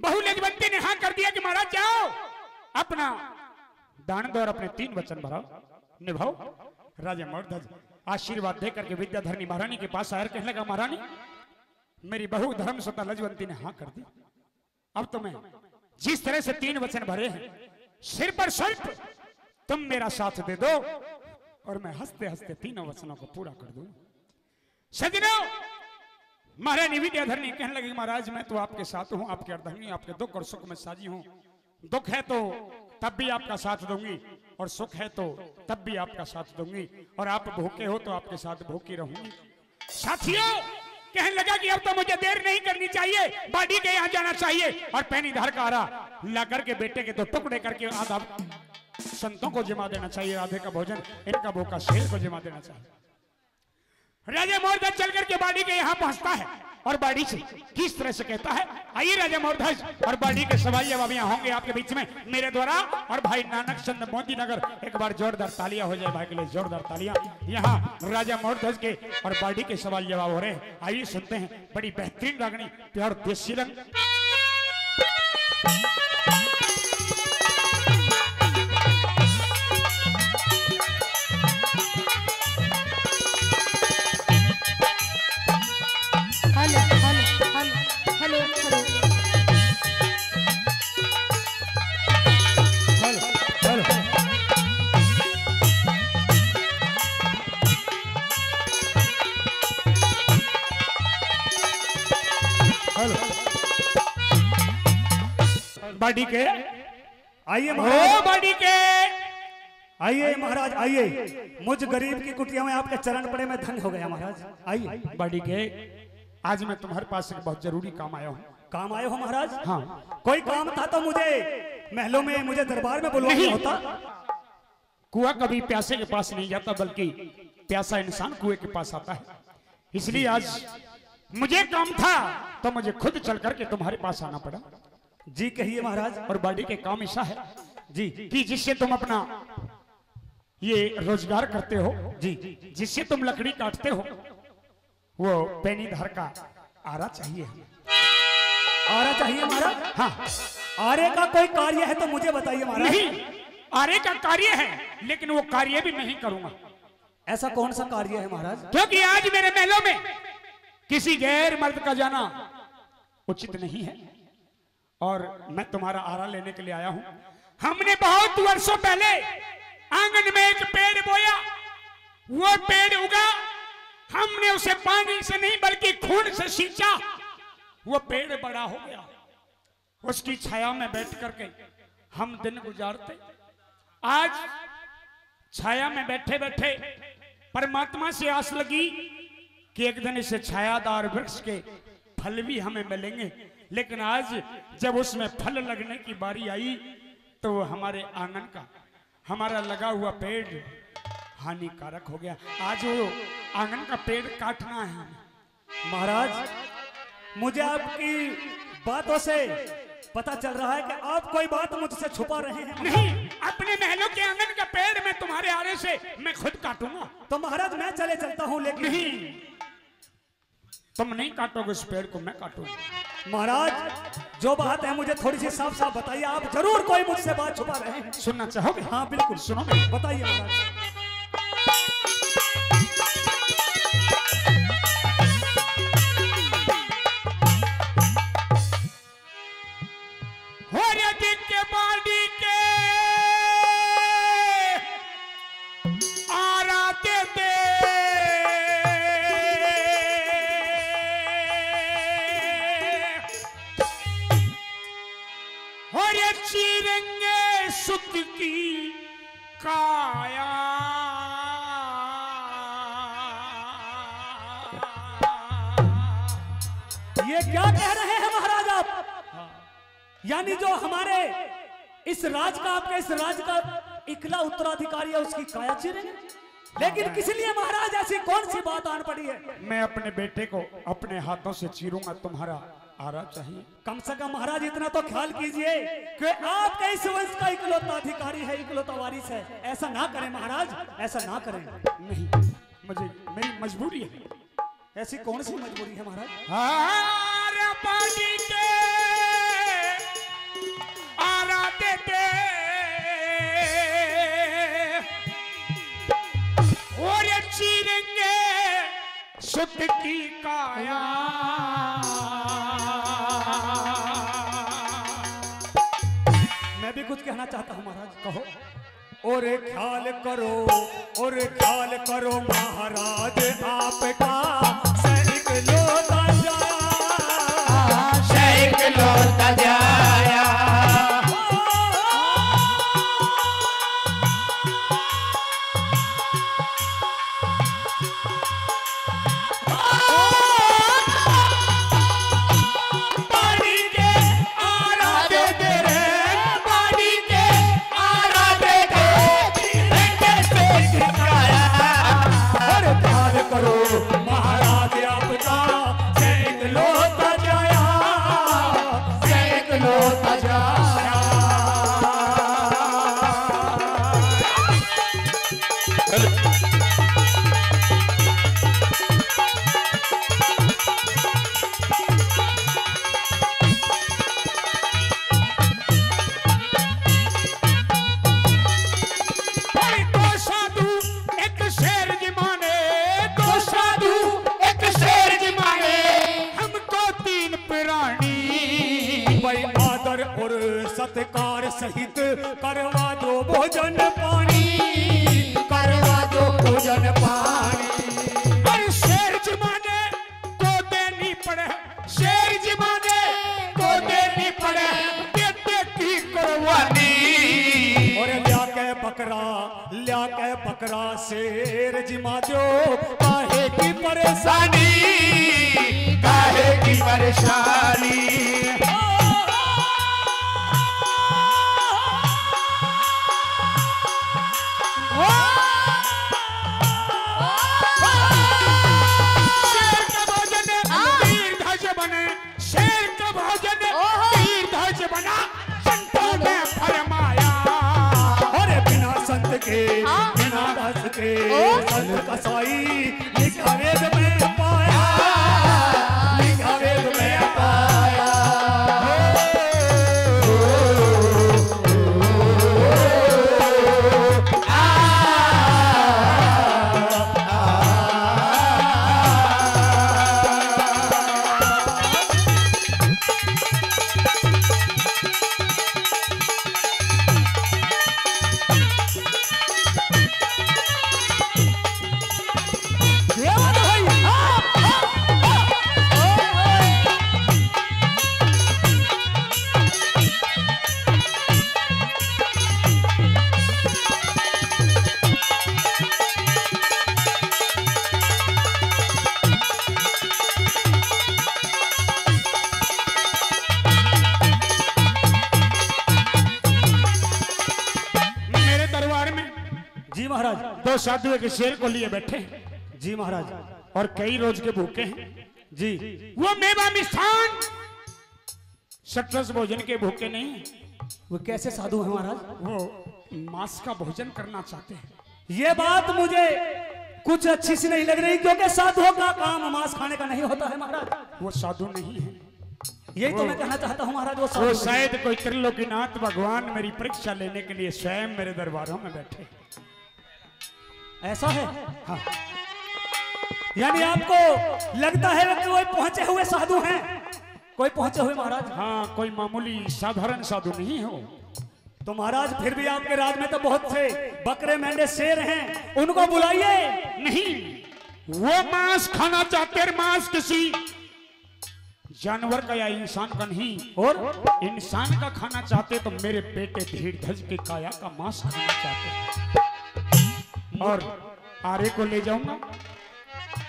बहु लजवंती ने हाँ कर दिया कि महाराज जाओ अपना दान दो और अपने 3 वचन भराओ निभाओ। राजा मौर्धज आशीर्वाद देकर के विद्याधरणी महारानी के पास आकर कहने लगा, महारानी मेरी बहु धर्मसुता लजवंती ने हाँ कर दी। अब तो मैं जिस तरह से 3 वचन भरे हैं सिर पर सर्प तुम मेरा साथ दे दो और मैं हंसते हंसते 3 वचनों को पूरा कर दूं। सजनों महारानी विद्याधरणी कहने लगी, महाराज मैं तो आपके साथ हूं, आपके अर्धांगिनी, आपके दुख और सुख में साझी हूं। दुख है तो तब भी आपका साथ दूंगी और सुख है तो तब भी आपका साथ दूंगी और आप भूखे हो तो आपके साथ भूखी रहूंगी। साथियों कहने लगा कि अब तो मुझे देर नहीं करनी चाहिए, बाडी के यहाँ जाना चाहिए और पैनी धार का आरा ला करके बेटे के 2 टुकड़े करके आधा संतों को जमा देना चाहिए, आधे का भोजन इनका भूखा शेर को जमा देना चाहिए। राजा मौर्धज चल करके बाडी के यहाँ पहुंचता है और बाडी से किस तरह से कहता है, आइए राजा मौर्धज और बाडी के सवाल जवाब यहाँ होंगे आपके बीच में मेरे द्वारा। और भाई नानक चंद मोदी नगर एक बार जोरदार तालियां हो जाए भाई के लिए, जोरदार तालियां। यहाँ राजा मौर्धज के और बाडी के सवाल जवाब हो रहे हैं, आइए सुनते हैं। बड़ी बेहतरीन रागनी प्योर देसी रंग। बाडी के आइए महाराज, बाडी के आइए महाराज आइए। मुझ गरीब की कुटिया में आपके चरण पड़े में धन्य हो गया महाराज। आइए बाडी के आज मैं तुम्हारे पास एक बहुत जरूरी काम आया हूँ। काम आए हो महाराज? हाँ। कोई काम था तो मुझे महलों में मुझे दरबार में बुलवाना होता। कुआं कभी प्यासे के पास नहीं जाता बल्कि प्यासा इंसान कुएं के पास आता है। इसलिए आज मुझे काम था तो मुझे खुद चल करके तुम्हारे पास आना पड़ा। जी कहिए महाराज। और बाडी के काम ऐसा है जी कि जिससे तुम अपना ये रोजगार करते हो, जी जिससे तुम लकड़ी काटते हो, वो पैनी धार का आरा चाहिए। आरा चाहिए महाराज? हाँ। आरे का कोई कार्य है तो मुझे बताइए महाराज। नहीं, आरे का कार्य है लेकिन वो कार्य भी नहीं करूंगा। ऐसा कौन सा कार्य है महाराज? क्योंकि आज मेरे महलों में किसी गैर मर्द का जाना उचित नहीं है और मैं तुम्हारा आरा लेने के लिए आया हूं। हमने बहुत वर्षों पहले आंगन में एक पेड़ बोया, वो पेड़ उगा, हमने उसे पानी से नहीं बल्कि खून से सींचा, वो पेड़ बड़ा हो गया। उसकी छाया में बैठ करके हम दिन गुजारते। आज छाया में बैठे बैठे परमात्मा से आस लगी कि एक दिन इसे छायादार वृक्ष के फल भी हमें मिलेंगे, लेकिन आज जब उसमें फल लगने की बारी आई तो वो हमारे आंगन का हमारा लगा हुआ पेड़ हानिकारक हो गया। आज वो आंगन का पेड़ काटना है हमें। महाराज मुझे आपकी बातों से पता चल रहा है कि आप कोई बात मुझसे छुपा रहे हैं। नहीं, अपने महलों के आंगन का पेड़ मैं तुम्हारे आने से मैं खुद काटूंगा। तो महाराज मैं चले चलता हूं, लेकिन नहीं, तुम नहीं काटोगे उस पेड़ को, मैं काटूंगा। महाराज जो बात है मुझे थोड़ी सी साफ साफ बताइए। आप जरूर कोई मुझसे बात छुपा रहे हैं। सुनना चाहोगे? हाँ बिल्कुल सुनो। बताइए महाराज। बाडी के आरा देते और ये चीरेंगे सुख की काया। ये क्या कह रहे हैं महाराज आप? यानी जो हमारे इस राज का, आपके इस राज का इकला उत्तराधिकारी है, उसकी काया चीरेंगे? लेकिन किस लिए महाराज ऐसी कौन सी बात आन पड़ी है? मैं अपने बेटे को अपने हाथों से चीरूंगा, तुम्हारा आरा चाहिए। कम से कम महाराज इतना तो ख्याल कीजिए कि आपके इस वंश का इकलौता अधिकारी है, इकलौता वारिस है। ऐसा ना करें महाराज, ऐसा ना करें। नहीं, मुझे मेरी मजबूरी है। ऐसी कौन सी मजबूरी है महाराज? बाडी के सुत की काया। मैं भी कुछ कहना चाहता हूं महाराज। कहो। और ख्याल करो महाराज आपका सैनिक लोटा जाया, सैनिक लोटा जाया। महाराज आपका सैनिक लोटा जाया, सैनिक लोटा जाया। और सत्कार सहित करवा दो भोजन पानी, करवा दो भोजन पानी। अरे शेर जमाने को देनी पड़े, शेर जमाने को देनी पड़े बेटे की कुर्बानी। और ल्या के बकरा शेर जिमा जो काहे की परेशानी, काहे की परेशानी। बिना दस के संत कसाई लिखा वेद में पाया, लिखा वेद में पाया। दो साधु एक शेर को लिए बैठे। जी महाराज। और कई रोज के भूखे हैं। जी। वो मेवा मिष्ठान सत्रस भोजन के भूखे नहीं है। वो कैसे साधु है महाराज? वो मांस का भोजन करना चाहते हैं। ये बात मुझे कुछ अच्छी सी नहीं लग रही, क्योंकि साधुओं का काम मांस खाने का नहीं होता है महाराज। वो साधु नहीं है। यही तो मैं कहना चाहता हूँ महाराज। वो शायद कोई त्रिलोकीनाथ भगवान मेरी परीक्षा लेने के लिए स्वयं मेरे दरबारों में बैठे। ऐसा है? हाँ। यानी आपको लगता है कि कोई पहुंचे हुए साधु हैं, कोई पहुंचे हुए महाराज? हाँ, कोई मामूली साधारण साधु नहीं हो। तो महाराज फिर भी आपके राज में तो बहुत से बकरे मेंढे शेर हैं, उनको बुलाइए। नहीं, वो मांस खाना चाहते हैं। मांस किसी जानवर का या इंसान का नहीं, और इंसान का खाना चाहते तो मेरे बेटे धीर ध्वज के काया का मांस खाना चाहते हैं। और आरे को ले जाऊंगा।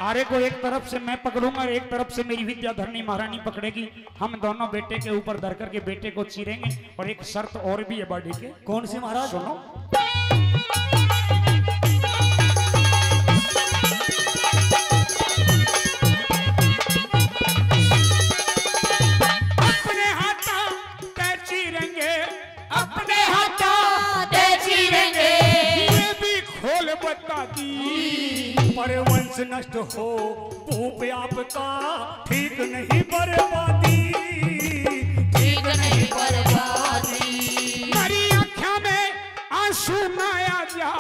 आरे को एक तरफ से मैं पकड़ूंगा और एक तरफ से मेरी विद्याधरणी महारानी पकड़ेगी। हम दोनों बेटे के ऊपर धर करके बेटे को चीरेंगे। और एक शर्त और भी है बाड़ी के। कौन सी महाराज? सुनो। अपने हाथों ते चीरेंगे, अपने हाथों ते चीरेंगे। ये भी खोल बता दी। पर वंश नष्ट हो भूप आपका ठीक नहीं बर्बादी, ठीक नहीं बर्बादी। मेरी आँखों में आंसू ना आ जा,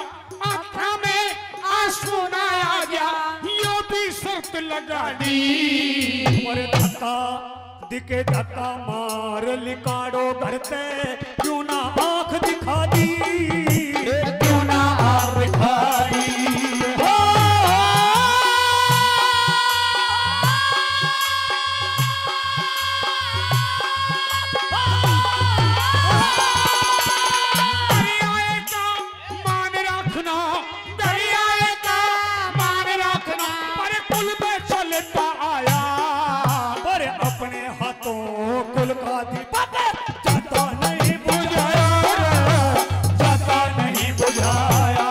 आँखों में आंसू ना आ जा। यो भी शर्त लगा दी। और धक्का दिखे धक्का मार लिकाड़ो भरते क्यों ना आंख दिखा दी, क्यों ना आँख दिखा दी। दरियाए का मान रखना, दरियाए का मान रखना, पर कुल में चलता आया। पर अपने हाथों कुल का दीपक जाता नहीं बुझाया, जाता नहीं बुझाया।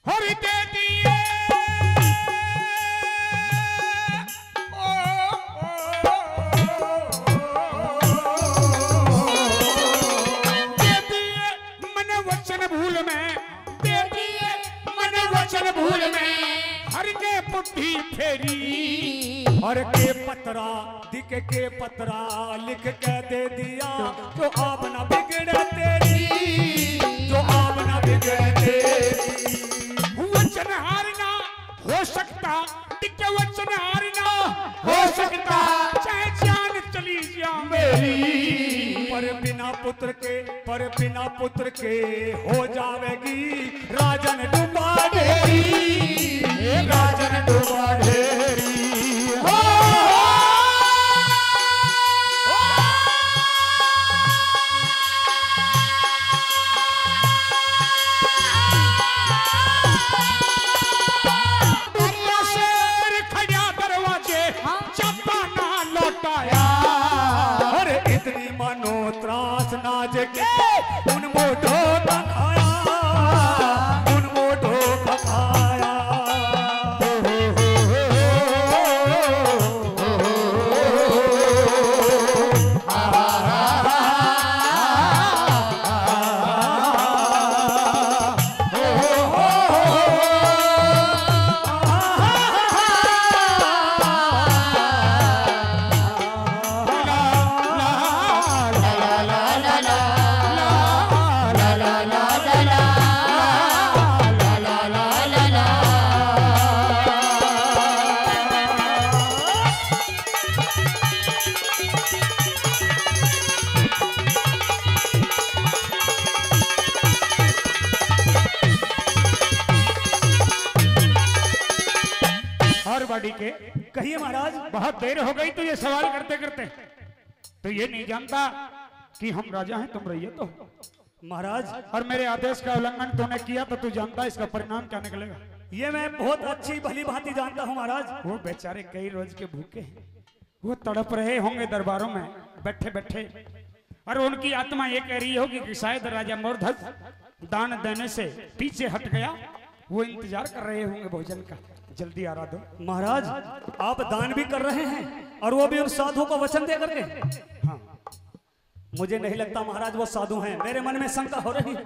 हरि दे दिए दे दिए मन वचन भूल में, दे दिए मन वचन भूल में, हर के बुद्धि फेरी। और के पतरा दिख के पतरा लिख के दे दिया जो आप न बिगड़े तेरी, जो आप न बिगड़े तेरी। वचन हारना हो सकता, दिक्के वचन हारना हो सकता, चाहे जान चली जा मेरी। पर बिना पुत्र के, पर बिना पुत्र के हो जावेगी राजन डूबा ढेरी, राजन डूबा ढेरी। हो दुनिया शेर खड़ा दरवाजे चप्पा ना लौटाया। और इतनी मनो त्रास नाज के उन मोटो का खाया, उन मोटो का खाया। और बॉडी के कहिए महाराज। बहुत देर हो गई तो ये सवाल करते करते, तो ये नहीं जानता कि हम राजा हैं तुम रहिए तो। महाराज और मेरे आदेश का उल्लंघन तूने किया तो तू जानता है इसका परिणाम क्या निकलेगा। ये मैं बहुत अच्छी भली भांति जानता हूँ महाराज। वो बेचारे कई रोज के भूखे हैं, वो तड़प रहे होंगे दरबारों में बैठे बैठे, और उनकी आत्मा ये कह रही होगी कि शायद राजा मोरध्वज दान देने से पीछे हट गया, वो इंतजार कर रहे होंगे भोजन का, जल्दी आरा दो। महाराज आप दान भी कर रहे हैं और वो भी उन साधु को वचन दे करके। हाँ मुझे नहीं लगता महाराज वो साधु हैं, मेरे मन में शंका हो रही है।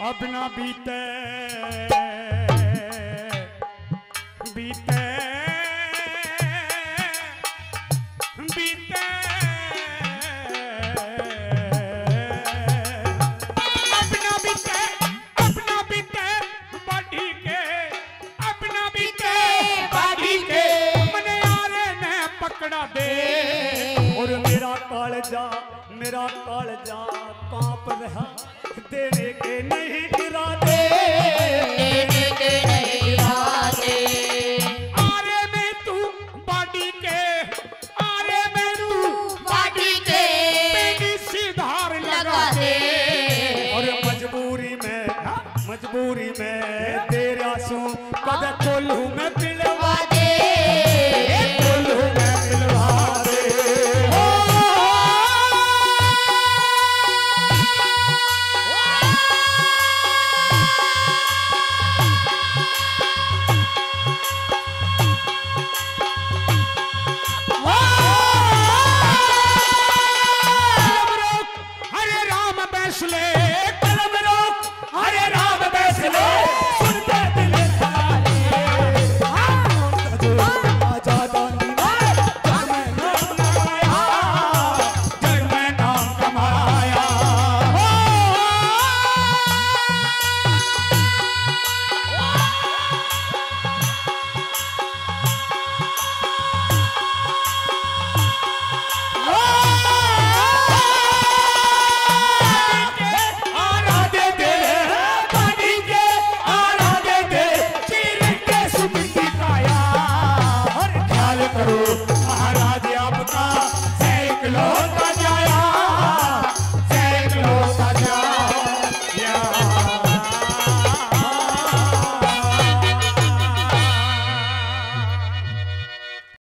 अब ना बीते बीते बीते अपना बीते, अपना बीते बाढ़ी के, अपना बीते बाढ़ी के, मने यारे ने पकड़ा दे और मेरा कालजा मेरा कालजा कांप रहा, देने के नहीं इरादे, देने के नहीं इरादे। आरे में तू बाडी के, आरे में तू बाडी के पेनी सीधार लगा लगा दे। दे। और मजबूरी में तेरे आंसू कद खोलूं मैं पिलवा दे